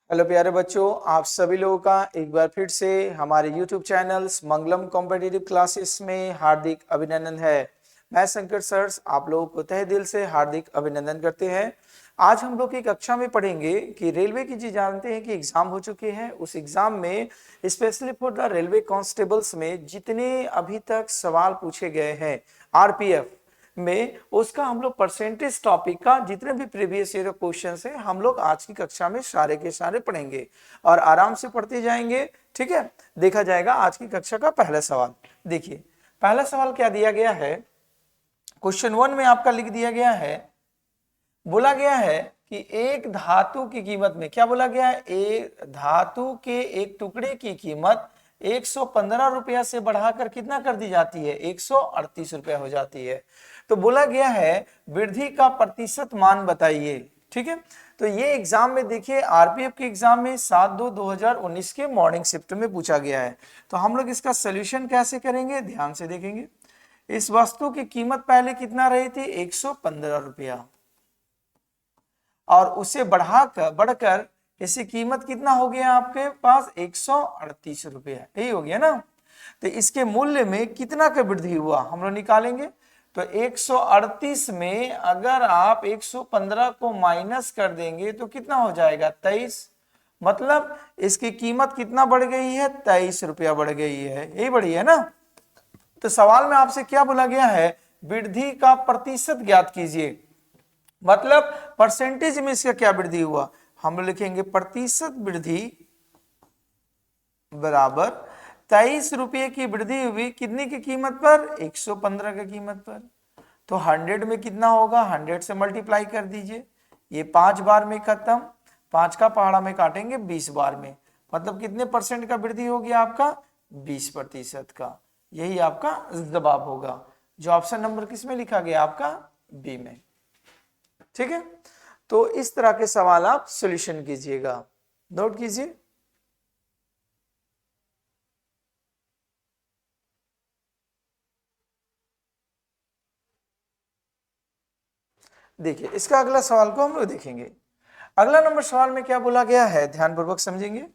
Hello प्यारे बच्चों, आप सभी लोगों का एक बार फिर से हमारे YouTube चैनल्स मंगलम कॉम्पिटिटिव क्लासेस में हार्दिक अभिनंदन है। मैं शंकर सर आप लोगों को तहे दिल से हार्दिक अभिनंदन करते हैं। आज हम लोग की कक्षा में पढ़ेंगे कि रेलवे की जी जानते हैं कि एग्जाम हो चुके हैं। उस एग्जाम में specially for the railway constables में जितने अभी तक सवाल पूछे गए हैं आरपीएफ में, उसका हम लोग परसेंटेज टॉपिक का जितने भी प्रीवियस ईयर क्वेश्चन है हम लोग आज की कक्षा में सारे के सारे पढ़ेंगे और आराम से पढ़ते जाएंगे। ठीक है, देखा जाएगा आज की कक्षा का पहला सवाल। देखिए पहला सवाल क्या दिया गया है, क्वेश्चन 1 में आपका लिख दिया गया है, बोला गया है कि एक धातु की कीमत में, क्या बोला गया है, एक धातु के एक टुकड़े की कीमत 115 रुपया से बढ़ाकर कितना कर दी जाती है, 138 रुपया हो जाती है। तो बोला गया है वृद्धि का प्रतिशत मान बताइए। ठीक है, तो ये एग्जाम में देखिए आरपीएफ के एग्जाम में 7/2/2019 के मॉर्निंग शिफ्ट में पूछा गया है। तो हम लोग इसका सोल्यूशन कैसे करेंगे, ध्यान से देखेंगे। इस वस्तु की कीमत पहले कितना रही थी, 115 रुपया, और उसे बढ़कर इसकी कीमत कितना हो गया आपके पास, 138 रुपया, यही हो गया ना। तो इसके मूल्य में कितना का वृद्धि हुआ हम लोग निकालेंगे। तो 138 में अगर आप 115 को माइनस कर देंगे तो कितना हो जाएगा, 23। मतलब इसकी कीमत कितना बढ़ गई है, 23 रुपया बढ़ गई है, यही बढ़ी है ना। तो सवाल में आपसे क्या बोला गया है, वृद्धि का प्रतिशत ज्ञात कीजिए, मतलब परसेंटेज में इसका क्या वृद्धि हुआ। हम लिखेंगे प्रतिशत वृद्धि बराबर 23 रुपये की वृद्धि हुई कितने की कीमत पर, 115 की कीमत पर। तो 100 में कितना होगा, 100 से मल्टीप्लाई कर दीजिए, ये 5 बार में खत्म, 5 का पहाड़ा में काटेंगे 20 बार में, मतलब कितने परसेंट का वृद्धि हो गया आपका, 20% का। यही आपका जवाब होगा, जो ऑप्शन नंबर किस में लिखा गया आपका, बी में। ठीक है, तो इस तरह के सवाल आप सॉल्यूशन कीजिएगा, नोट कीजिए। देखिए इसका अगला सवाल को हम लोग देखेंगे। अगला नंबर सवाल में क्या बोला गया है, ध्यानपूर्वक समझेंगे।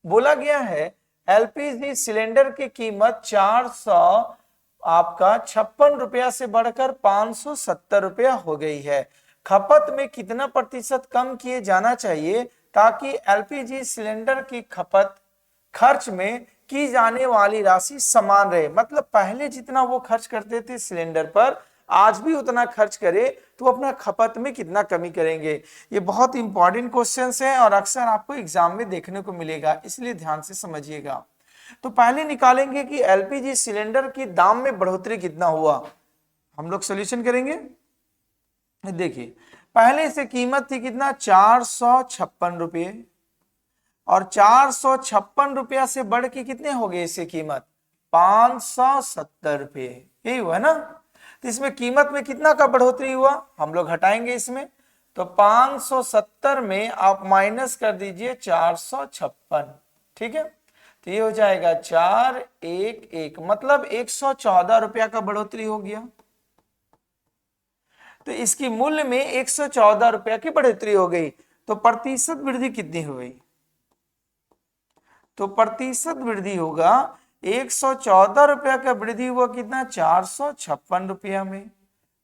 बोला गया है एलपीजी सिलेंडर की कीमत 400 आपका 56 रुपया से बढ़कर 570 रुपया हो गई है। खपत में कितना प्रतिशत कम किए जाना चाहिए ताकि एलपीजी सिलेंडर की खपत खर्च में की जाने वाली राशि समान रहे। मतलब पहले जितना वो खर्च करते थे सिलेंडर पर, आज भी उतना खर्च करे तो अपना खपत में कितना कमी करेंगे। ये बहुत इंपॉर्टेंट क्वेश्चंस है और अक्सर आपको एग्जाम में देखने को मिलेगा, इसलिए ध्यान से समझिएगा। तो पहले निकालेंगे कि एलपीजी सिलेंडर की दाम में बढ़ोतरी कितना हुआ, हम लोग सॉल्यूशन करेंगे। देखिए पहले से कीमत थी कितना, 456 रुपये, और 456 रुपया से बढ़ के कितने हो गए इसकी कीमत, 570 रुपये, यही हुआ ना। तो इसमें कीमत में कितना का बढ़ोतरी हुआ, हम लोग हटाएंगे इसमें। तो 570 में आप माइनस कर दीजिए 456, ठीक है। तो ये हो जाएगा 411, मतलब 114 रुपया का बढ़ोतरी हो गया। तो इसकी मूल्य में 114 रुपया की बढ़ोतरी हो गई। तो प्रतिशत वृद्धि कितनी हुई, तो प्रतिशत वृद्धि होगा 114 रुपया का वृद्धि हुआ कितना, 456 रुपया में।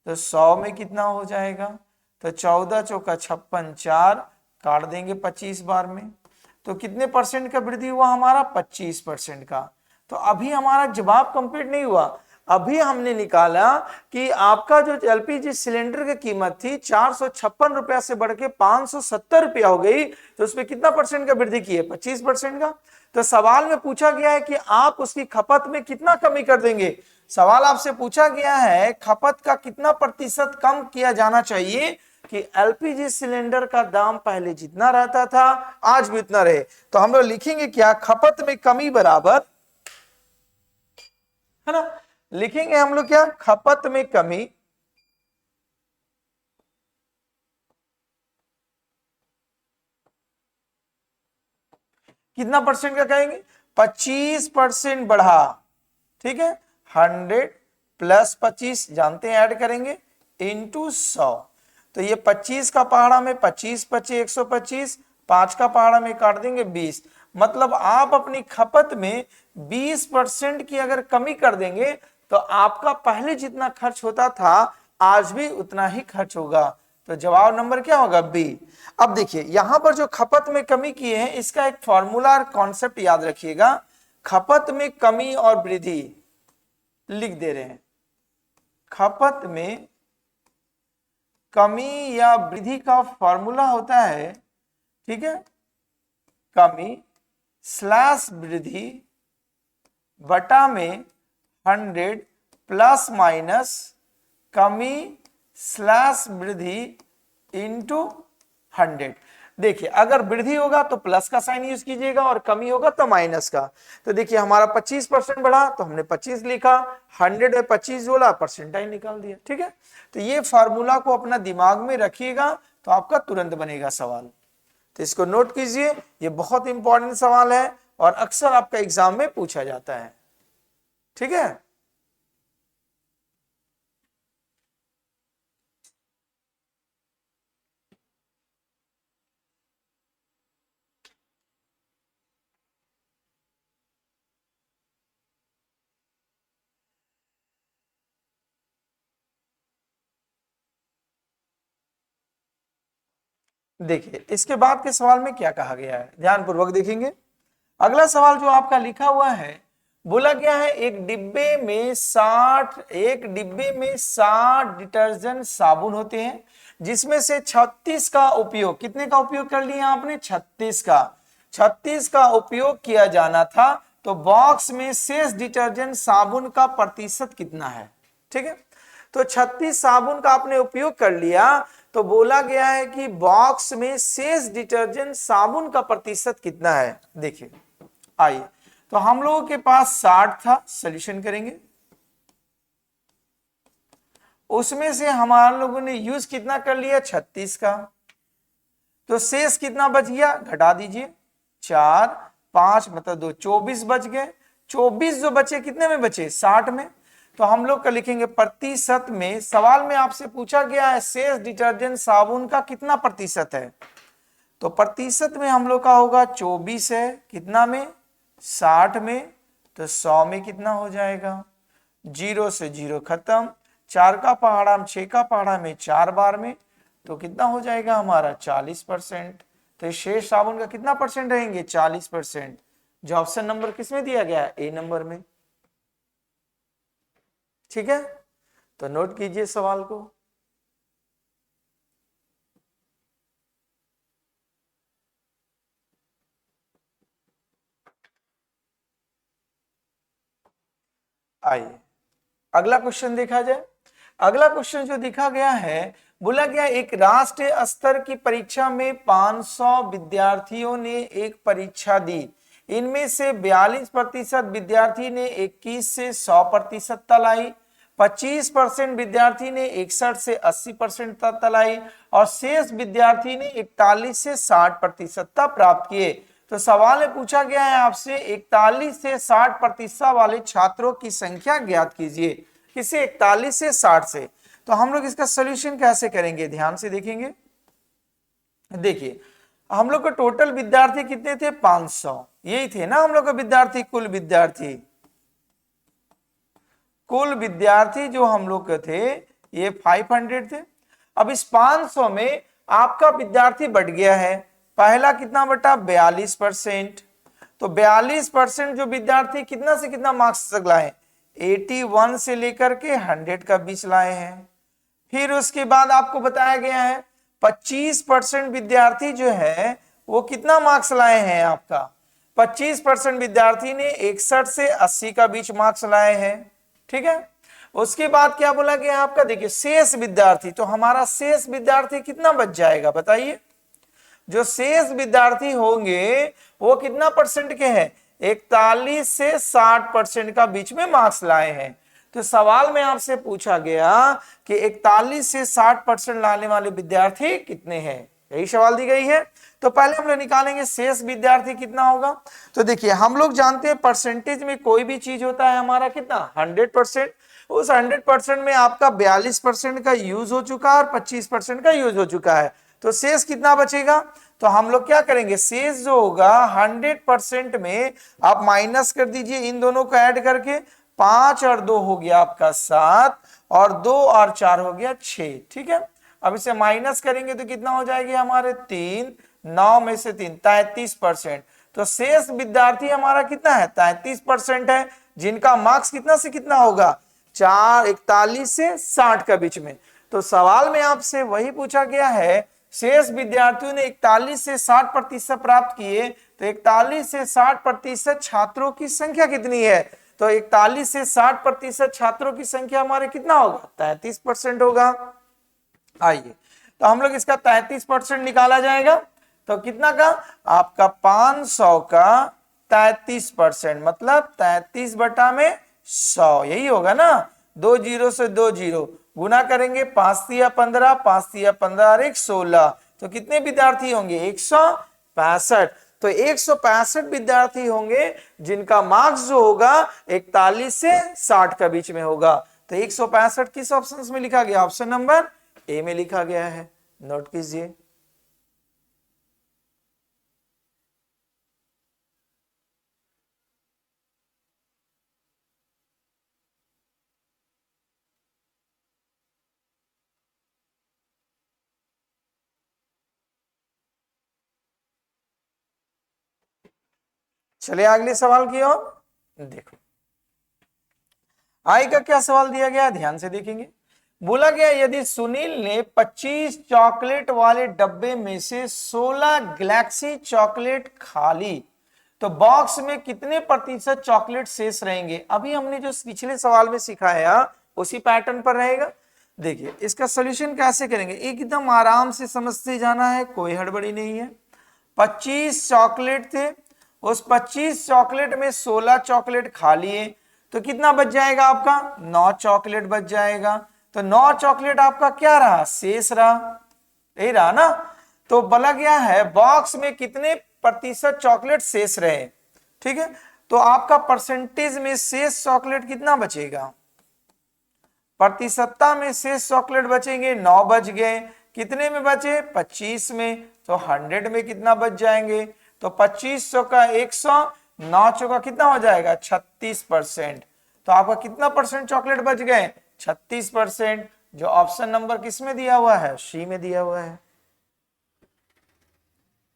तो 100 में कितना हो जाएगा, तो 14 चौका 56, 4 काट देंगे 25 बार में। तो कितने परसेंट का वृद्धि हुआ हमारा, 25% का। तो अभी हमारा जवाब कंप्लीट नहीं हुआ, अभी हमने निकाला कि आपका जो एलपीजी सिलेंडर की कीमत थी 456 रुपया से बढ़ के 570 रुपया हो गई। तो उसमें कितना परसेंट का वृद्धि की है, 25% का। तो सवाल में पूछा गया है कि आप उसकी खपत में कितना कमी कर देंगे। सवाल आपसे पूछा गया है खपत का कितना प्रतिशत कम किया जाना चाहिए कि एलपीजी सिलेंडर का दाम पहले जितना रहता था आज भी उतना रहे। तो हम लोग लिखेंगे क्या, खपत में कमी बराबर, है ना, लिखेंगे हम लोग क्या, खपत में कमी कितना परसेंट का कहेंगे, 25% बढ़ा, ठीक है। 100 प्लस 25 जानते हैं ऐड करेंगे इंटू 100। तो ये 25 का पहाड़ा में 25 25 125 5 का पहाड़ा में काट देंगे 20, मतलब आप अपनी खपत में 20% की अगर कमी कर देंगे तो आपका पहले जितना खर्च होता था आज भी उतना ही खर्च होगा। तो जवाब नंबर क्या होगा? बी। अब देखिए यहां पर जो खपत में कमी किए हैं इसका एक फॉर्मूला और कॉन्सेप्ट याद रखिएगा। खपत में कमी और वृद्धि लिख दे रहे हैं। खपत में कमी या वृद्धि का फॉर्मूला होता है, ठीक है, कमी स्लैश वृद्धि बटा में 100 प्लस माइनस कमी स्लैश वृद्धि इंटू 100। देखिए अगर वृद्धि होगा तो प्लस का साइन यूज कीजिएगा और कमी होगा तो माइनस का। तो देखिए हमारा 25% बढ़ा तो हमने 25 लिखा, 100 में 25 बोला, परसेंटाइल निकाल दिया। ठीक है, तो ये फार्मूला को अपना दिमाग में रखिएगा तो आपका तुरंत बनेगा सवाल। तो इसको नोट कीजिए, ये बहुत इंपॉर्टेंट सवाल है और अक्सर आपका एग्जाम में पूछा जाता है। ठीक है, देखिए इसके बाद के सवाल में क्या कहा गया है, ध्यानपूर्वक देखेंगे। अगला सवाल जो आपका लिखा हुआ है, बोला गया है एक डिब्बे में 60 डिटर्जेंट साबुन होते हैं जिसमें से 36 का उपयोग, कितने का उपयोग कर लिया आपने? 36 का उपयोग किया जाना था। तो बॉक्स में शेष डिटर्जेंट साबुन का प्रतिशत कितना है? ठीक है, तो 36 साबुन का आपने उपयोग कर लिया तो बोला गया है कि बॉक्स में शेष डिटर्जेंट साबुन का प्रतिशत कितना है। देखिए आइए, तो हम लोगों के पास 60 था, सॉल्यूशन करेंगे। उसमें से हमारे लोगों ने यूज कितना कर लिया? 36 का। तो शेष कितना बच गया? घटा दीजिए, 4 5 मतलब 2, 24 बच गए। 24 जो बचे कितने में बचे? 60 में। तो हम लोग का लिखेंगे प्रतिशत में, सवाल में आपसे पूछा गया है शेष डिटर्जेंट साबुन का कितना प्रतिशत है, तो प्रतिशत में हम लोग का होगा 24 है, कितना में? 60 में। तो 100 में कितना हो जाएगा? 0 से 0 खत्म, 4 का पहाड़ा 6 का पहाड़ा में 4 बार में, तो कितना हो जाएगा हमारा? 40%। तो शेष साबुन का कितना परसेंट रहेंगे? 40%। जो ऑप्शन नंबर किसमें दिया गया है? ए नंबर में। ठीक है, तो नोट कीजिए सवाल को। आइए अगला क्वेश्चन देखा जाए। अगला क्वेश्चन जो दिखा गया है, बोला गया एक राष्ट्रीय स्तर की परीक्षा में 500 विद्यार्थियों ने एक परीक्षा दी। इनमें से 42% विद्यार्थी ने 21 से 100% तलाई, 25% विद्यार्थी ने 61 से 80% तलाई और शेष विद्यार्थी ने 41 से 60% प्राप्त किए। तो सवाल में पूछा गया है आपसे 41 से 60% वाले छात्रों की संख्या ज्ञात कीजिए। किसे? 41 से 60 से। तो हम लोग इसका सॉल्यूशन कैसे करेंगे, ध्यान से देखेंगे। देखिए हम लोग का टोटल विद्यार्थी कितने थे? 500, यही थे ना हम लोग का विद्यार्थी, कुल विद्यार्थी जो हम लोग के थे ये 500 थे। अब इस 500 में आपका विद्यार्थी बढ़ गया है, पहला कितना बटा? 42%। तो 42% जो विद्यार्थी कितना से कितना मार्क्स तक लाए? 81 से लेकर के 100 का 20 लाए हैं। फिर उसके बाद आपको बताया गया है 25% विद्यार्थी जो है वो कितना मार्क्स लाए हैं? आपका 25% विद्यार्थी ने 61 से 80 का बीच मार्क्स लाए हैं। ठीक है, उसके बाद क्या बोला गया आपका? देखिए शेष विद्यार्थी, तो हमारा शेष विद्यार्थी कितना बच जाएगा बताइए? जो शेष विद्यार्थी होंगे वो कितना परसेंट के हैं? 41 से 60% का बीच में मार्क्स लाए हैं। तो सवाल में आपसे पूछा गया कि 41 से 60% लाने वाले विद्यार्थी कितने हैं, यही सवाल दी गई है। तो पहले हम लोग निकालेंगे शेष विद्यार्थी कितना होगा। तो देखिए हम लोग जानते हैं परसेंटेज में कोई भी चीज होता है हमारा कितना? 100%। उस 100% में आपका 42% का यूज हो चुका है और 25% का यूज हो चुका है, तो शेष कितना बचेगा? तो हम लोग क्या करेंगे, शेष जो होगा 100% में आप माइनस कर दीजिए इन दोनों को ऐड करके, 5 और 2 हो गया आपका 7, और 2 और 4 हो गया 6। ठीक है, अब इसे माइनस करेंगे तो कितना हो जाएगा हमारे 3, 9 में से 3 33%। तो शेष विद्यार्थी हमारा कितना है, 33% है, जिनका मार्क्स कितना से कितना होगा, 41 से 60 का बीच में। तो सवाल में आपसे वही पूछा गया है, शेष विद्यार्थियों ने 41 से 60% प्राप्त किए, तो 41 से 60% छात्रों की संख्या कितनी है, तो 41 से 60% छात्रों की संख्या हमारे कितना होगा, 33% होगा। आइए तो हम लोग इसका 33% निकाला जाएगा, तो कितना का आपका 500 का 33%, मतलब 33 बटा में 100, यही होगा ना। 2 जीरो से 2 जीरो गुना करेंगे, 5 तिया 15, 5 तिया 15 और 1 16, तो कितने विद्यार्थी होंगे, 165। तो 165 विद्यार्थी होंगे जिनका मार्क्स जो होगा 41 से 60 का बीच में होगा। तो 165 किस ऑप्शन में लिखा गया, ऑप्शन नंबर ए में लिखा गया है, नोट कीजिए। चलिए अगले सवाल की ओर देखो, आई का क्या सवाल दिया गया, ध्यान से देखेंगे। बोला गया यदि सुनील ने 25 चॉकलेट वाले डब्बे में से 16 गैलेक्सी चॉकलेट खा ली, तो बॉक्स में कितने प्रतिशत चॉकलेट शेष रहेंगे। अभी हमने जो पिछले सवाल में सिखाया उसी पैटर्न पर रहेगा। देखिए इसका सॉल्यूशन कैसे करेंगे, एकदम आराम से समझते जाना है, कोई हड़बड़ी नहीं है। 25 चॉकलेट थे, उस 25 चॉकलेट में 16 चॉकलेट खा लिए, तो कितना बच जाएगा आपका, 9 चॉकलेट बच जाएगा। तो 9 चॉकलेट आपका क्या रहा, शेष रहा, यही रहा ना। तो बोला गया है बॉक्स में कितने प्रतिशत चॉकलेट शेष रहे। ठीक है, तो आपका परसेंटेज में शेष चॉकलेट कितना बचेगा, प्रतिशतता में शेष चॉकलेट बचेंगे 9 बच गए, कितने में बचे, 25 में, तो 100 में कितना बच जाएंगे, तो 2500 का 100, 9 चौका कितना हो जाएगा 36%। तो आपका कितना परसेंट चॉकलेट बच गए, 36%, जो ऑप्शन नंबर किस में दिया हुआ है, सी में दिया हुआ है।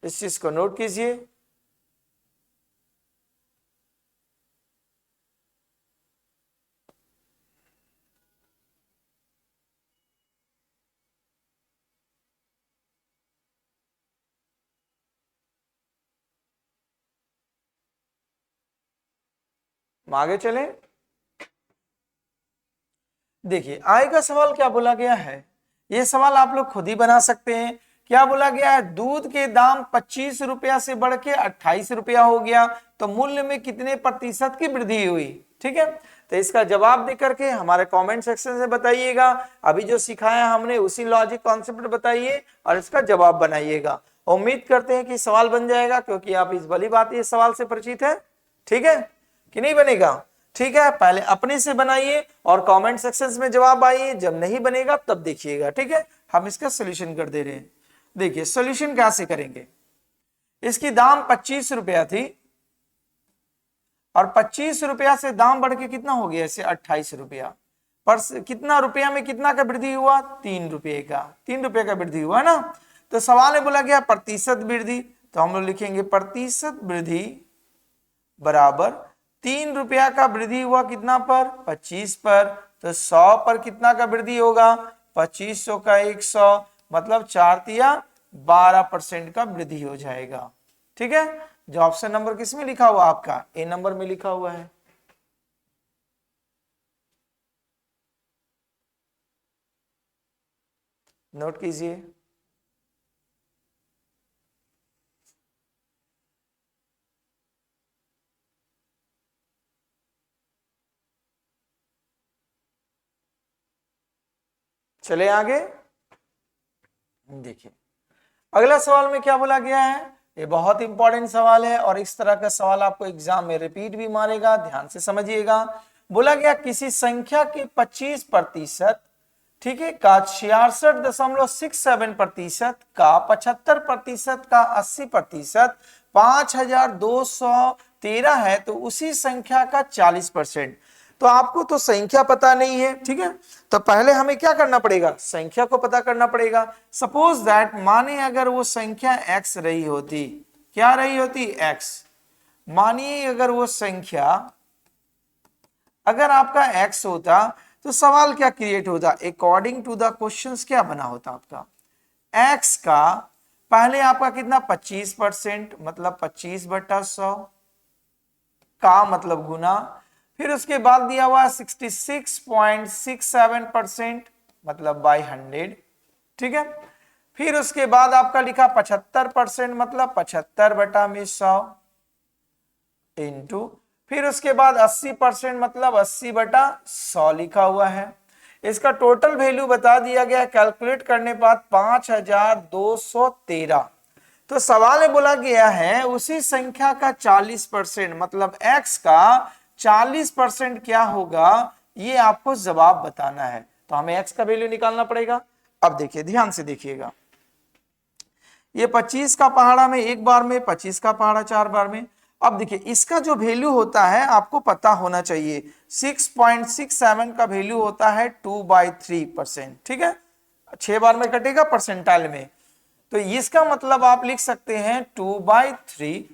इस चीज को नोट कीजिए। आगे चले, देखिए आय का सवाल क्या बोला गया है, यह सवाल आप लोग खुद ही बना सकते हैं। क्या बोला गया है, दूध के दाम 25 रुपया से बढ़ के 28 रुपया हो गया, तो मूल्य में कितने प्रतिशत की वृद्धि हुई। ठीक है, तो इसका जवाब देकर के हमारे कमेंट सेक्शन से बताइएगा। अभी जो सिखाया हमने उसी लॉजिक कॉन्सेप्ट बताइए और इसका जवाब बनाइएगा। उम्मीद करते हैं कि सवाल बन जाएगा, क्योंकि आप इस भली बात ये सवाल से परिचित है। ठीक है कि नहीं बनेगा, ठीक है, पहले अपने से बनाइए और कमेंट सेक्शन में जवाब आइए, जब नहीं बनेगा तब देखिएगा। ठीक है, हम इसका सोल्यूशन कर दे रहे हैं। देखिए सोल्यूशन कैसे करेंगे, इसकी दाम 25 रुपया थी और 25 रुपया से दाम बढ़ के कितना हो गया, इसे 28 रुपया पर कितना रुपया में कितना का वृद्धि हुआ, 3 रुपये का, 3 रुपये का वृद्धि हुआ ना। तो सवाल में बोला गया प्रतिशत वृद्धि, तो हम लोग लिखेंगे प्रतिशत वृद्धि बराबर 3 रुपया का वृद्धि हुआ कितना पर, 25 पर, तो 100 पर कितना का वृद्धि होगा, 2500 का 100, मतलब 4 तिया 12% का वृद्धि हो जाएगा। ठीक है, जो ऑप्शन नंबर किस में लिखा हुआ आपका, ए नंबर में लिखा हुआ है। नोट कीजिए। चले आगे, देखिए अगला सवाल में क्या बोला गया है, ये बहुत इंपॉर्टेंट सवाल है और इस तरह का सवाल आपको एग्जाम में रिपीट भी मारेगा, ध्यान से समझिएगा। बोला गया किसी संख्या के 25% ठीक है, का 66.67%, का 75%, का 80%, 5213 है तो उसी संख्या का 40%। तो आपको तो संख्या पता नहीं है, ठीक है, तो पहले हमें क्या करना पड़ेगा, संख्या को पता करना पड़ेगा। सपोज दैट माने अगर वो संख्या x रही होती, क्या रही होती, x, मानिए अगर वो संख्या अगर आपका x होता तो सवाल क्या क्रिएट होता, अकॉर्डिंग टू द क्वेश्चंस क्या बना होता आपका, x का पहले आपका कितना 25%, मतलब 25/100, का मतलब गुना, फिर उसके बाद दिया हुआ 66.67%, मतलब बाई 100, ठीक है, फिर उसके बाद आपका लिखा 75%, मतलब 75/100 इंटू, फिर उसके बाद 80%, मतलब 80/100 लिखा हुआ है। इसका टोटल वैल्यू बता दिया गया कैलकुलेट करने बाद 5213। तो सवाल में बोला गया है उसी संख्या का 40%, मतलब x का 40% क्या होगा, ये आपको जवाब बताना है। तो हमें x का वैल्यू निकालना पड़ेगा। अब देखिए, ध्यान से देखिएगा, ये 25 का पहाड़ा में एक बार में, 25 का पहाड़ा 4 बार में। अब देखिए इसका जो वैल्यू होता है आपको पता होना चाहिए, 6.67 का वैल्यू होता है 2/3%, ठीक है, 6 बार में कटेगा परसेंटाइल में, तो इसका मतलब आप लिख सकते हैं 2/3।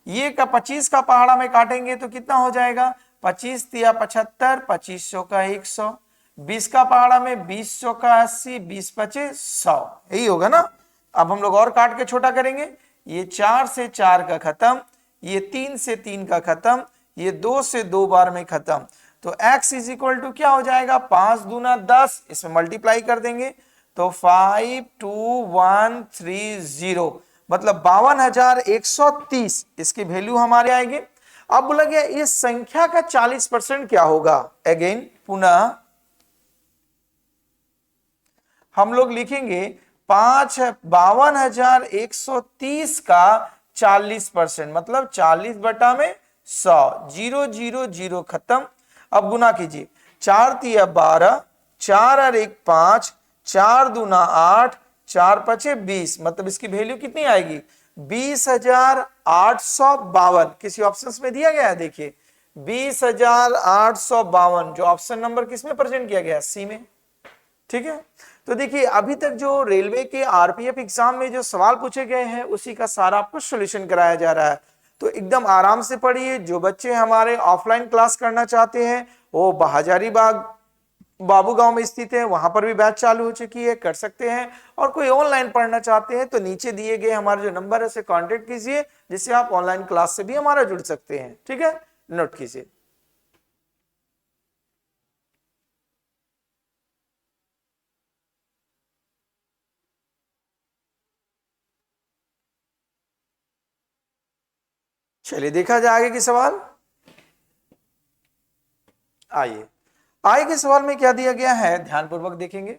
ये का 25 का पहाड़ा में काटेंगे तो कितना हो जाएगा, 25 तिया 75, 2500 का 100, 20 का पहाड़ा में 2000 का 80, 20 पचे 100, यही होगा ना। अब हम लोग और काट के छोटा करेंगे, ये 4 से 4 का खत्म, ये 3 से 3 का खत्म, ये 2 से 2 बार में खत्म, तो x इज इक्वल टू क्या हो जाएगा, 5 दूना 10, इसमें मल्टीप्लाई कर देंगे तो 52130, मतलब 52,130 इसकी वैल्यू हमारे आएगी। अब बोला गया इस संख्या का 40% क्या होगा, अगेन पुनः हम लोग लिखेंगे 52,130 का 40%, मतलब 40/100, 000 खत्म। अब गुना कीजिए, 4 तिया 12, 4 और 1 5, 4 दूना 8, 4 पचे 20, मतलब इसकी वैल्यू कितनी आएगी, 20,852। किसी ऑप्शंस में दिया गया है, देखिए 20,852, जो ऑप्शन नंबर किसमें प्रेजेंट किया गया है, सी में, ठीक है। तो देखिए अभी तक जो रेलवे के आरपीएफ एग्जाम में जो सवाल पूछे गए हैं उसी का सारा आपको सॉल्यूशन कराया जा रहा है, तो एकदम आराम से पढ़िए। जो बच्चे हमारे ऑफलाइन क्लास करना चाहते हैं वो हजारीबाग बाबू गांव में स्थित है, वहां पर भी बैच चालू हो चुकी है, कर सकते हैं। और कोई ऑनलाइन पढ़ना चाहते हैं तो नीचे दिए गए हमारे जो नंबर है उसे कांटेक्ट कीजिए, जिससे आप ऑनलाइन क्लास से भी हमारा जुड़ सकते हैं, ठीक है, नोट कीजिए। चलिए देखा जाए आगे की सवाल। आइए आगे के सवाल में क्या दिया गया है, ध्यानपूर्वक देखेंगे।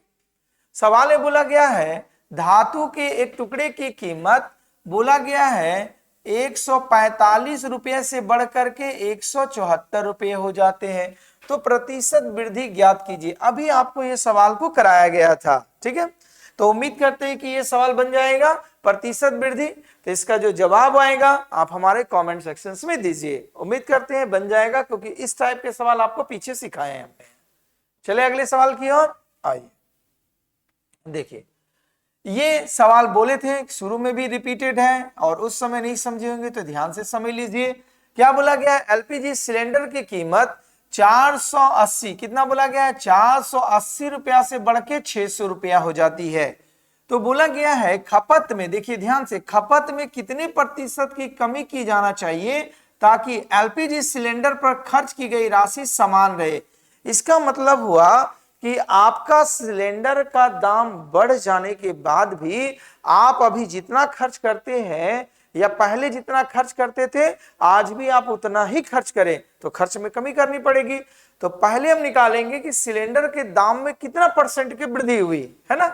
सवाल में बोला गया है धातु के एक टुकड़े की कीमत बोला गया है 145 रुपये से बढ़कर के 174 रुपये हो जाते हैं, तो प्रतिशत वृद्धि ज्ञात कीजिए। अभी आपको यह सवाल को कराया गया था, ठीक है, तो उम्मीद करते हैं कि यह सवाल बन जाएगा प्रतिशत वृद्धि। तो इसका जो जवाब आएगा आप हमारे कमेंट सेक्शन में दीजिए, उम्मीद करते हैं बन जाएगा, क्योंकि इस टाइप के सवाल आपको पीछे सिखाए हैं हमने। चले अगले सवाल की ओर आइए। देखिए ये सवाल बोले थे शुरू में भी रिपीटेड है और उस समय नहीं समझे होंगे तो ध्यान से समझ लीजिए। क्या बोला गया है, एलपीजी सिलेंडर की कीमत 480, कितना बोला गया है, 480 रुपया से बढ़ के 600 रुपया हो जाती है। तो बोला गया है खपत में, देखिए ध्यान से, खपत में कितने प्रतिशत की कमी की जाना चाहिए ताकि एलपीजी सिलेंडर पर खर्च की गई राशि समान रहे। इसका मतलब हुआ कि आपका सिलेंडर का दाम बढ़ जाने के बाद भी आप अभी जितना खर्च करते हैं या पहले जितना खर्च करते थे आज भी आप उतना ही खर्च करें, तो खर्च में कमी करनी पड़ेगी। तो पहले हम निकालेंगे कि सिलेंडर के दाम में कितना परसेंट की वृद्धि हुई है ना।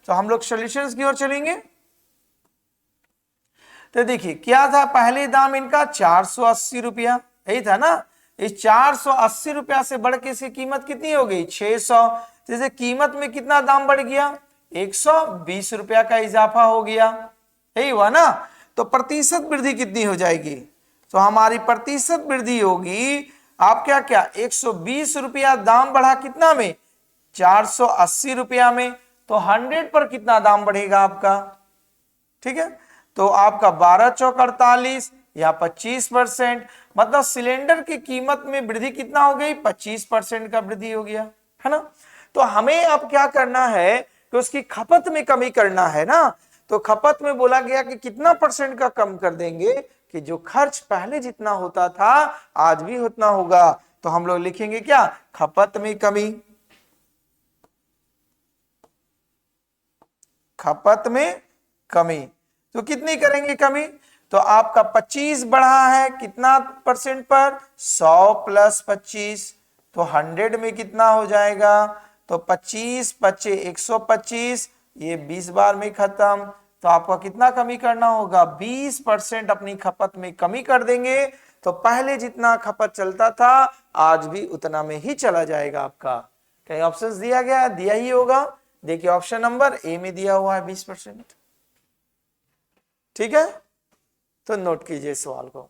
तो हम लोग सॉल्यूशंस की ओर चलेंगे। तो देखिए क्या था, पहले दाम इनका 480 रुपया, यही था ना, इस 480 रुपया से बढ़ के इसकी कीमत कितनी हो गई 600। जैसे कीमत में कितना दाम बढ़ गया 120 रुपया का इजाफा हो गया, यही हुआ ना। तो प्रतिशत वृद्धि कितनी हो जाएगी, तो हमारी प्रतिशत वृद्धि होगी आप क्या क्या 120 रुपया दाम बढ़ा कितना में 480 रुपया में, तो 100 पर कितना दाम बढ़ेगा आपका, ठीक है। तो आपका 12 चौक 48 या 25%, मतलब सिलेंडर की कीमत में वृद्धि कितना हो गई 25% का वृद्धि हो गया, है ना। तो हमें अब क्या करना है कि उसकी खपत में कमी करना है ना। तो खपत में बोला गया कि कितना परसेंट का कम कर देंगे कि जो खर्च पहले जितना होता था आज भी उतना होगा। तो हम लोग लिखेंगे क्या खपत में कमी, खपत में कमी। तो कितनी करेंगे कमी, तो आपका 25 बढ़ा है कितना परसेंट पर 100 प्लस 25, तो 100 में कितना हो जाएगा, तो 25 बचे 125, ये 20 बार में खत्म। तो आपका कितना कमी करना होगा 20% अपनी खपत में कमी कर देंगे। तो पहले जितना खपत चलता था आज भी उतना में ही चला जाएगा आपका। कहीं ऑप्शंस दिया गया दिया ही होगा, देखिए ऑप्शन नंबर ए में दिया हुआ है 20%, ठीक है। तो नोट कीजिए सवाल को।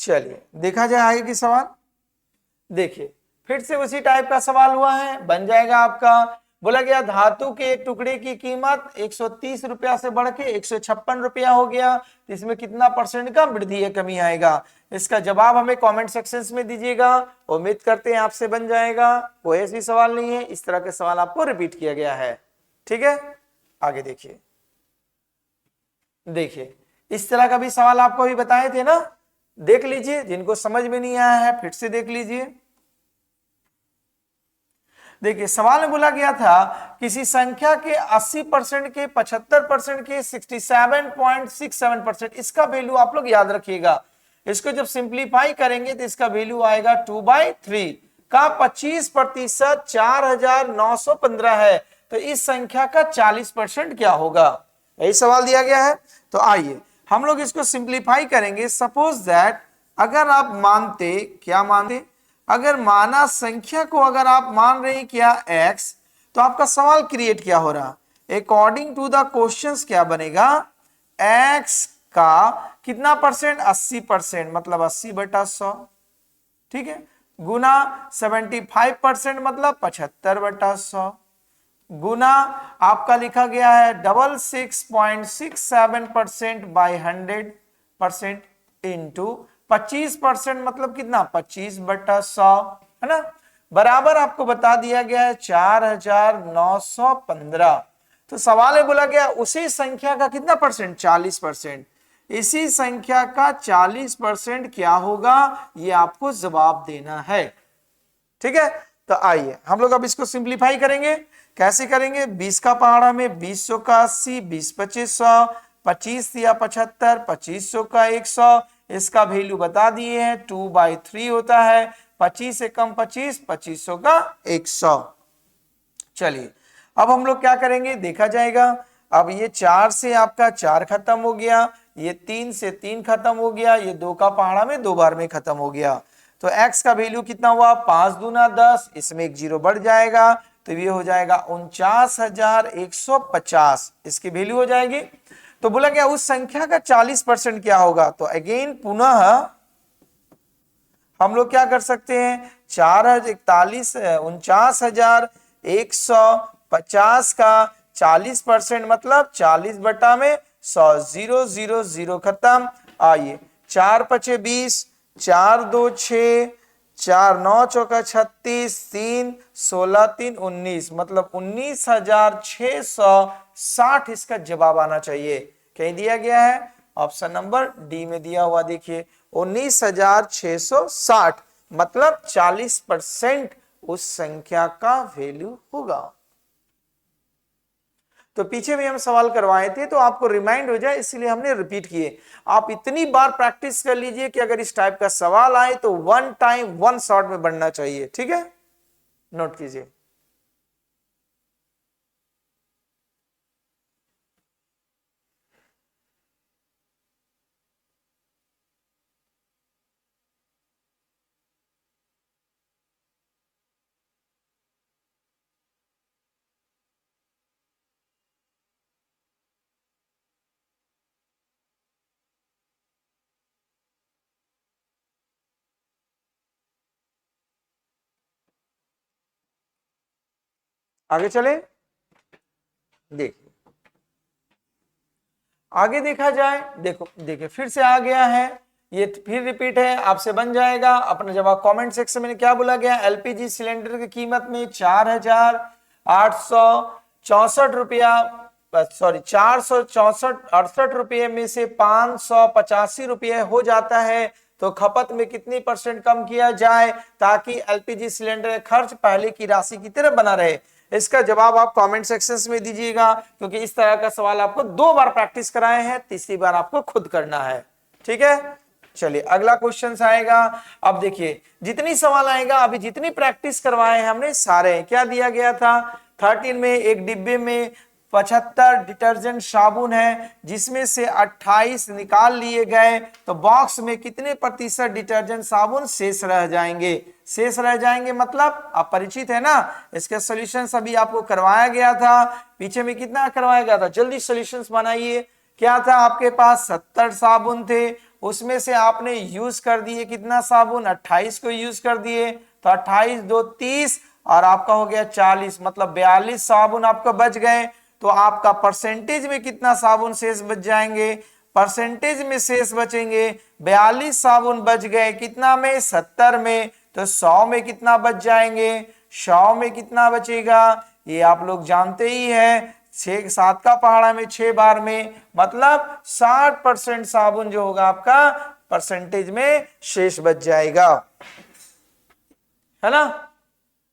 चलिए देखा जाए आगे की सवाल। देखिए फिर से उसी टाइप का सवाल हुआ है, बन जाएगा आपका। बोला गया धातु के एक टुकड़े की कीमत 130 रुपया से बढ़ के 156 रुपया हो गया, तो इसमें कितना परसेंट का वृद्धि या कमी आएगा। इसका जवाब हमें कमेंट सेक्शंस में दीजिएगा, उम्मीद करते हैं आपसे बन जाएगा। कोई ऐसी सवाल नहीं है, इस तरह के सवाल आपको रिपीट किया गया है, ठीक है। आगे देखिए, देखिए इस तरह का भी सवाल आपको अभी बताए थे ना, देख लीजिए, जिनको समझ में नहीं आया है फिर से देख लीजिए। देखिए सवाल में बोला गया था किसी संख्या के 80% के 75% के 67.67%, इसका वैल्यू आप लोग याद रखिएगा। इसको जब सिंप्लीफाई करेंगे तो इसका वैल्यू आएगा 2/3 का 25% 4915 है। तो इस संख्या का 40% क्या होगा, यही सवाल दिया गया है। तो आइए हम लोग इसको सिंप्लीफाई करेंगे। सपोज दैट अगर आप मानते, क्या मानते, अगर माना संख्या को अगर आप मान रहे हैं क्या x, तो आपका सवाल क्रिएट क्या हो रहा, अकॉर्डिंग टू द क्वेश्चंस क्या बनेगा, x का कितना परसेंट 80%, मतलब 80/100, ठीक है, गुना 75% मतलब 75/100, गुना आपका लिखा गया है 66.67% बाई 100% इंटू 25% मतलब कितना 25/100, है ना, बराबर आपको बता दिया गया है 4915। तो सवाल में बोला गया उसी संख्या का कितना परसेंट 40%, इसी संख्या का 40% क्या होगा, ये आपको जवाब देना है, ठीक है। तो आइए हम लोग अब इसको सिंप्लीफाई करेंगे। कैसे करेंगे, 20 का पहाड़ा में 20 का 80, 20 2500, 25 या 75, 2500 का 100, इसका वैल्यू बता दिए हैं 2/3 होता है, 25 से कम 25, 2500 का 100। चलिए अब हम लोग क्या करेंगे देखा जाएगा। अब ये 4 से आपका 4 खत्म हो गया, ये 3 से 3 खत्म हो गया, ये 2 का पहाड़ा में 2 बार में खत्म हो गया। तो x का वैल्यू कितना हुआ 5 दूना 10, इसमें एक जीरो बढ़ जाएगा, तो ये हो जाएगा 49,150, इसकी वैल्यू हो जाएगी। तो बोला गया उस संख्या का 40% क्या होगा, तो अगेन पुनः हम लोग क्या कर सकते हैं, 49,150 का 40% मतलब 40/100, 0 0 0 खत्म। आइए 4 पचे 20, 4 2 6, 4 9 चौका 36, 3 16 3 19, मतलब 19,660 इसका जवाब आना चाहिए। कहीं दिया गया है ऑप्शन नंबर डी में दिया हुआ, देखिए 19,660 मतलब 40% उस संख्या का वैल्यू होगा। तो पीछे भी हम सवाल करवाए थे, तो आपको रिमाइंड हो जाए इसलिए हमने रिपीट किए। आप इतनी बार प्रैक्टिस कर लीजिए कि अगर इस टाइप का सवाल आए तो वन टाइम वन शॉट में बनना चाहिए। ठीक है, नोट कीजिए। आगे चले, देखिए आगे देखा जाए। देखो देखिए फिर से आ गया है, ये फिर रिपीट है, आपसे बन जाएगा। अपना जवाब कमेंट सेक्शन में क्या बोला गया, एलपीजी सिलेंडर की कीमत में 4,864 रुपया, सॉरी 464 में से 585 रुपये हो जाता है, तो खपत में कितनी % कम किया जाए ताकि एलपीजी सिलेंडर खर्च पहले की राशि की तरह बना रहे। इसका जवाब आप कमेंट सेक्शन में दीजिएगा, क्योंकि इस तरह का सवाल आपको 2 बार प्रैक्टिस कराए हैं, तीसरी बार आपको खुद करना है। ठीक है, चलिए अगला क्वेश्चन आएगा। अब देखिए जितनी सवाल आएगा, अभी जितनी प्रैक्टिस करवाए हैं हमने सारे, क्या दिया गया था 13 में, एक डिब्बे में 75 डिटर्जेंट साबुन है, जिसमें से 28 निकाल लिए गए, तो बॉक्स में कितने % डिटर्जेंट साबुन शेष रह जाएंगे। शेष रह जाएंगे मतलब आप परिचित है ना, इसके सॉल्यूशन अभी आपको करवाया गया था, पीछे में कितना करवाया गया था, जल्दी सॉल्यूशंस बनाइए। क्या था, आपके पास 70 साबुन थे, उसमें से आपने यूज कर दिए कितना साबुन, 28 को यूज कर दिए, तो 28 2 30 और आपका हो गया 40, मतलब 42 साबुन आपका बच गए। तो आपका परसेंटेज में कितना साबुन शेष बच जाएंगे, परसेंटेज में शेष बचेंगे 42 साबुन बच गए, कितना में 70 में, तो 100 में कितना बच जाएंगे, 100 में कितना बचेगा, ये आप लोग जानते ही है, 6 7 का पहाड़ा में 6 बार में, मतलब 60% साबुन जो होगा आपका परसेंटेज में शेष बच जाएगा, है ना।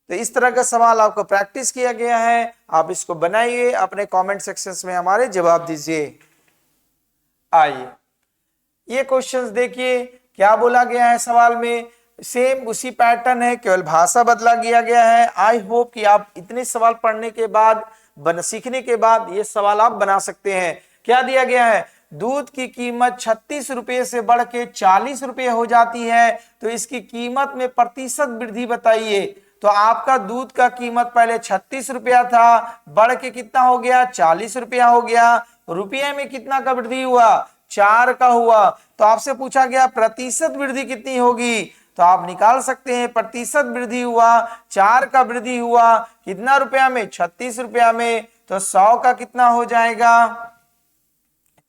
तो इस तरह का सवाल आपको प्रैक्टिस किया गया है, आप इसको बनाइए, अपने कमेंट सेक्शंस में हमारे जवाब दीजिए। आइए ये क्वेश्चंस देखिए, क्या बोला गया है सवाल में, सेम उसी पैटर्न है, केवल भाषा बदला गया है। आई होप कि आप इतने सवाल पढ़ने के बाद, सीखने के बाद ये सवाल आप बना सकते हैं। क्या दिया गया है, दूध की कीमत 36 रुपये से बढ़ के 40 रुपये हो जाती है, तो इसकी कीमत में प्रतिशत वृद्धि बताइए। तो आपका दूध का कीमत पहले 36 रुपया था, बढ़ के कितना हो गया, 40 रुपया हो गया, रुपये में कितना का वृद्धि हुआ, 4 का हुआ। तो आपसे पूछा गया प्रतिशत वृद्धि कितनी होगी, तो आप निकाल सकते हैं, प्रतिशत वृद्धि हुआ, 4 का वृद्धि हुआ कितना रुपया में, 36 रुपया में, तो 100 का कितना हो जाएगा,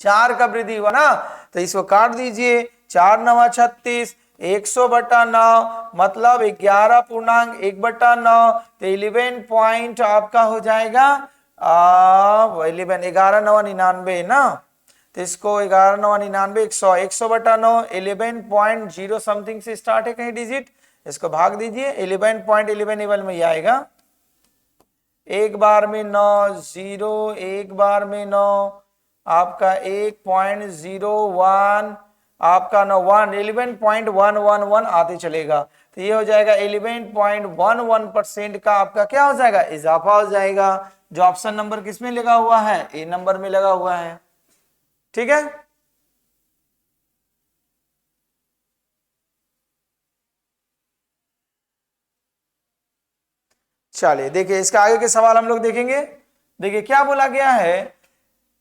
4 का वृद्धि हुआ ना, तो इसको काट दीजिए, 4 9 36, 100/9 मतलब 11.1/9, तो 11 पॉइंट आपका हो जाएगा 11 11 9 99 ना, तो इसको 11 9 99 100, 100/9 11.0 समथिंग से स्टार्ट है कहीं डिजिट, इसको भाग दीजिए, 11.11 में ही आएगा, एक बार में 9 0, एक बार में 9 आपका 1.01, आपका 11.111 आते चलेगा, तो ये हो जाएगा 11.11% का आपका क्या हो जाएगा, इजाफा हो जाएगा, जो ऑप्शन नंबर किसमें लगा हुआ है, ए नंबर में लगा हुआ है। ठीक है, चलिए देखिए इसका आगे के सवाल हम लोग देखेंगे। देखिए क्या बोला गया है,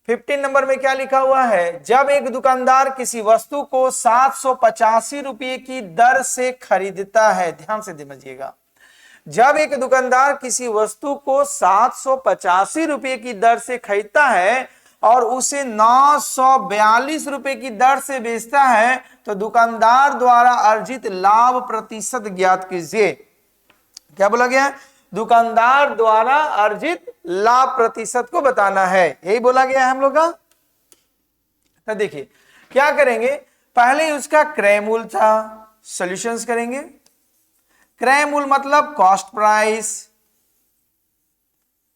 15 नंबर में क्या लिखा हुआ है, जब एक दुकानदार किसी वस्तु को 785 रुपये की दर से खरीदता है, ध्यान से समझिएगा, जब एक दुकानदार किसी वस्तु को 785 रुपये की दर से खरीदता है और उसे 942 रुपये की दर से बेचता है, तो दुकानदार द्वारा अर्जित लाभ प्रतिशत ज्ञात कीजिए। क्या बोला गया, दुकानदार द्वारा अर्जित लाभ प्रतिशत को बताना है, यही बोला गया है हम लोग का। तो देखिए क्या करेंगे, पहले उसका क्रय मूल्य था, सॉल्यूशंस करेंगे, क्रय मूल्य मतलब कॉस्ट प्राइस,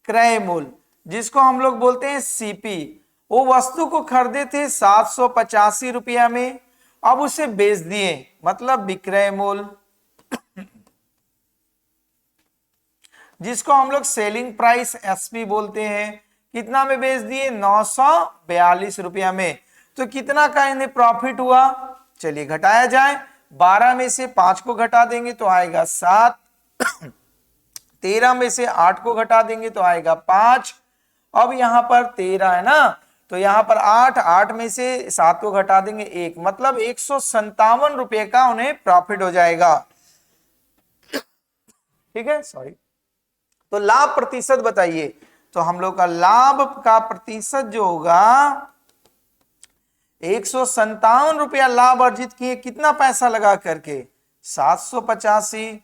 क्रय मूल्य जिसको हम लोग बोलते हैं सीपी, वो वस्तु को खरीदे थे 785 रुपया में, अब उसे बेच दिए, मतलब विक्रय मूल्य, जिसको हम लोग सेलिंग प्राइस एसपी बोलते हैं। कितना में बेच दिए? 942 रुपया में। तो कितना का इन्हें प्रॉफिट हुआ? चलिए घटाया जाए, 12 में से 5 को घटा देंगे तो आएगा 7, 13 में से 8 को घटा देंगे तो आएगा 5, अब यहां पर 13 है ना, तो यहां पर 8, 8 में से 7 को घटा देंगे 1, मतलब 157 रुपए का उन्हें प्रॉफिट हो जाएगा। ठीक है, सॉरी। तो लाभ प्रतिशत बताइए, तो हम लोग का लाभ का प्रतिशत जो होगा, 157 रुपया लाभ अर्जित किए, कितना पैसा लगा करके? 785,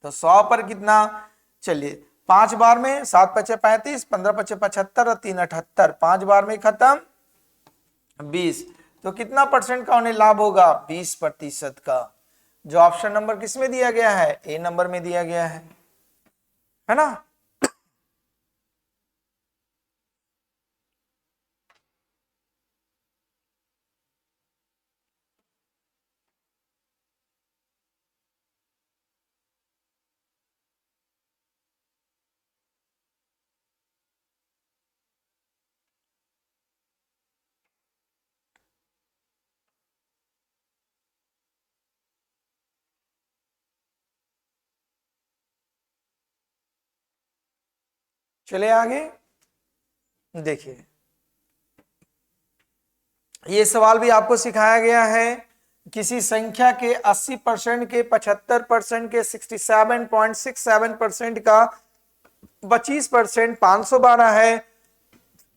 तो 100 पर कितना? चलिए 5 बार में 7 पचे 35, 15 पचे 75 और 3 78, 5 बार में खत्म, 20। तो कितना परसेंट का उन्हें लाभ होगा? 20% का, जो ऑप्शन नंबर किस में दिया गया है? ए नंबर में दिया गया है ना। चले आगे देखिए, ये सवाल भी आपको सिखाया गया है। किसी संख्या के 80% के 75% के 67.67% का 25% 512 है,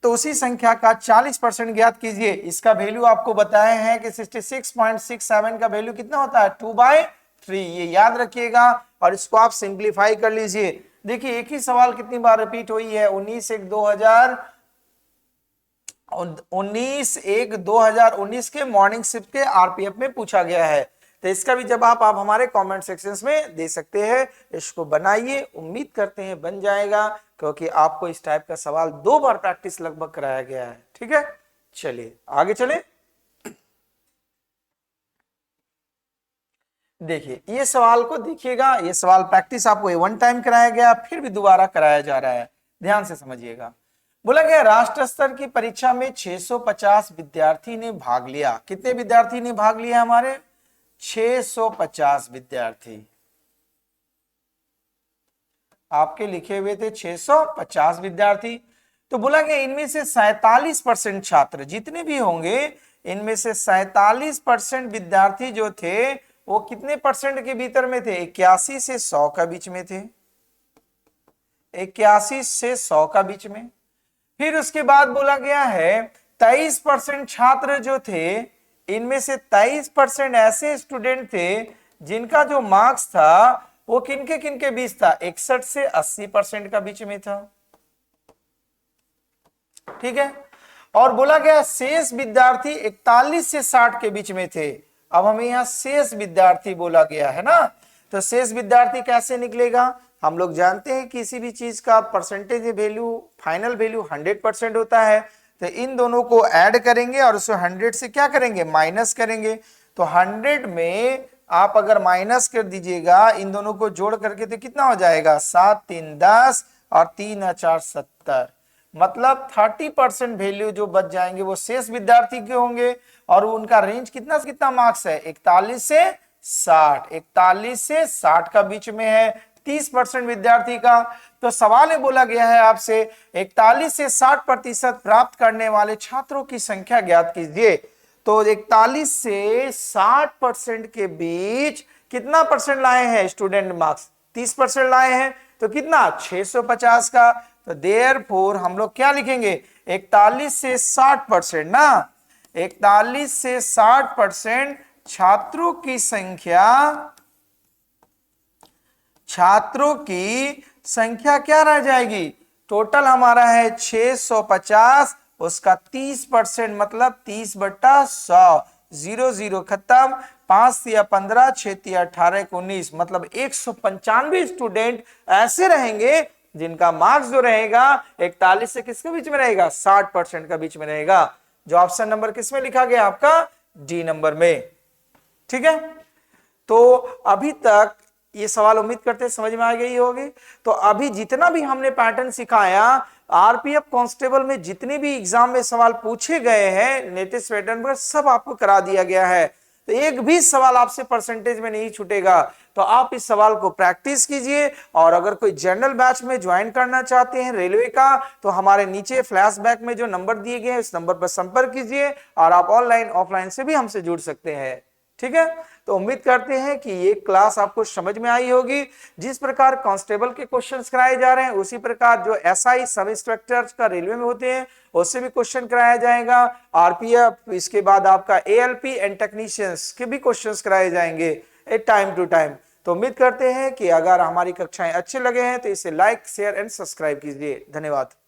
तो उसी संख्या का 40% ज्ञात कीजिए। इसका वैल्यू आपको बताए हैं कि 66.67 का वैल्यू कितना होता है? 2/3। ये याद रखिएगा और इसको आप सिंप्लीफाई कर लीजिए। देखिए एक ही सवाल कितनी बार रिपीट हुई है? 19/1/2019 के मॉर्निंग शिफ्ट के आरपीएफ में पूछा गया है। तो इसका भी जवाब आप हमारे कमेंट सेक्शन में दे सकते हैं। इसको बनाइए, उम्मीद करते हैं बन जाएगा, क्योंकि आपको इस टाइप का सवाल 2 बार प्रैक्टिस लगभग कराया गया है। ठीक है, चलिए आगे चले। देखिए ये सवाल को देखिएगा, ये सवाल प्रैक्टिस आपको 1 टाइम कराया गया, फिर भी दोबारा कराया जा रहा है, ध्यान से समझिएगा। बोला गया राष्ट्र स्तर की परीक्षा में 650 विद्यार्थी ने भाग लिया। कितने विद्यार्थी ने भाग लिया? हमारे 650 विद्यार्थी आपके लिखे हुए थे, 650 विद्यार्थी। तो बोला गया इनमें से 47% छात्र, जितने भी होंगे इनमें से 47% विद्यार्थी जो थे वो कितने परसेंट के भीतर में थे? 81 से 100 का बीच में थे, 81 से 100 का बीच में। फिर उसके बाद बोला गया है 23% छात्र जो थे, इनमें से 23% ऐसे स्टूडेंट थे जिनका जो मार्क्स था वो किनके किनके बीच था? 61 से 80% का बीच में था। ठीक है, और बोला गया शेष विद्यार्थी 41 से 60 के बीच में थे। अब हमें यहां शेष विद्यार्थी बोला गया है ना, तो शेष विद्यार्थी कैसे निकलेगा? हम लोग जानते हैं किसी भी चीज का परसेंटेज वैल्यू, फाइनल वैल्यू 100% होता है। तो इन दोनों को ऐड करेंगे और उसको 100 से क्या करेंगे? माइनस करेंगे। तो 100 में आप अगर माइनस कर दीजिएगा इन दोनों को जोड़ करके तो कितना हो जाएगा? 7 3 10 और 3 4 70, मतलब 30% वैल्यू जो बच जाएंगे वो शेष विद्यार्थी के होंगे। और उनका रेंज कितना से कितना मार्क्स है? 41 से 60, 41 से 60 का बीच में है 30% विद्यार्थी का। तो सवाल में बोला गया है आपसे 41 से 60% प्राप्त करने वाले छात्रों की संख्या ज्ञात कीजिए। तो 41 से 60% के बीच कितना परसेंट लाए हैं स्टूडेंट मार्क्स? 30% लाए हैं, तो कितना? 650 का। तो देयरफॉर हम लोग क्या लिखेंगे? 41 से 60% ना, 41 से 60% छात्रों की संख्या क्या रह जाएगी? टोटल हमारा है 650, उसका 30% मतलब 30/100, 0 0 खत्म, 5 या 15, 6 या 18, 19, मतलब 195 स्टूडेंट ऐसे रहेंगे जिनका मार्क्स जो रहेगा 41 से किसके बीच में रहेगा, 60% का बीच में रहेगा, जो ऑप्शन नंबर किस में लिखा गया आपका, डी नंबर में। ठीक है, तो अभी तक ये सवाल उम्मीद करते हैं समझ में आ गई होगी। तो अभी जितना भी हमने पैटर्न सिखाया, आरपीएफ कांस्टेबल में जितने भी एग्जाम में सवाल पूछे गए हैं लेटेस्ट पैटर्न पर, सब आपको करा दिया गया है। तो एक भी सवाल आपसे परसेंटेज में नहीं छूटेगा। तो आप इस सवाल को प्रैक्टिस कीजिए, और अगर कोई जनरल बैच में ज्वाइन करना चाहते हैं रेलवे का, तो हमारे नीचे फ्लैशबैक में जो नंबर दिए गए हैं इस नंबर पर संपर्क कीजिए, और आप ऑनलाइन ऑफलाइन से भी हमसे जुड़ सकते हैं। ठीक है, तो उम्मीद करते हैं कि ये क्लास आपको समझ में आई होगी। जिस प्रकार कांस्टेबल के क्वेश्चंस कराए जा रहे हैं, उसी प्रकार जो एसआई सब इंस्पेक्टर का रेलवे में होते हैं उससे भी क्वेश्चन कराया जाएगा। आरपीएफ, इसके बाद आपका एएलपी एंड टेक्नीशियंस के भी क्वेश्चंस कराए जाएंगे टाइम टू टाइम। तो उम्मीद करते हैं कि अगर हमारी कक्षाएं अच्छे लगे हैं तो इसे लाइक, शेयर एंड सब्सक्राइब कीजिए। धन्यवाद।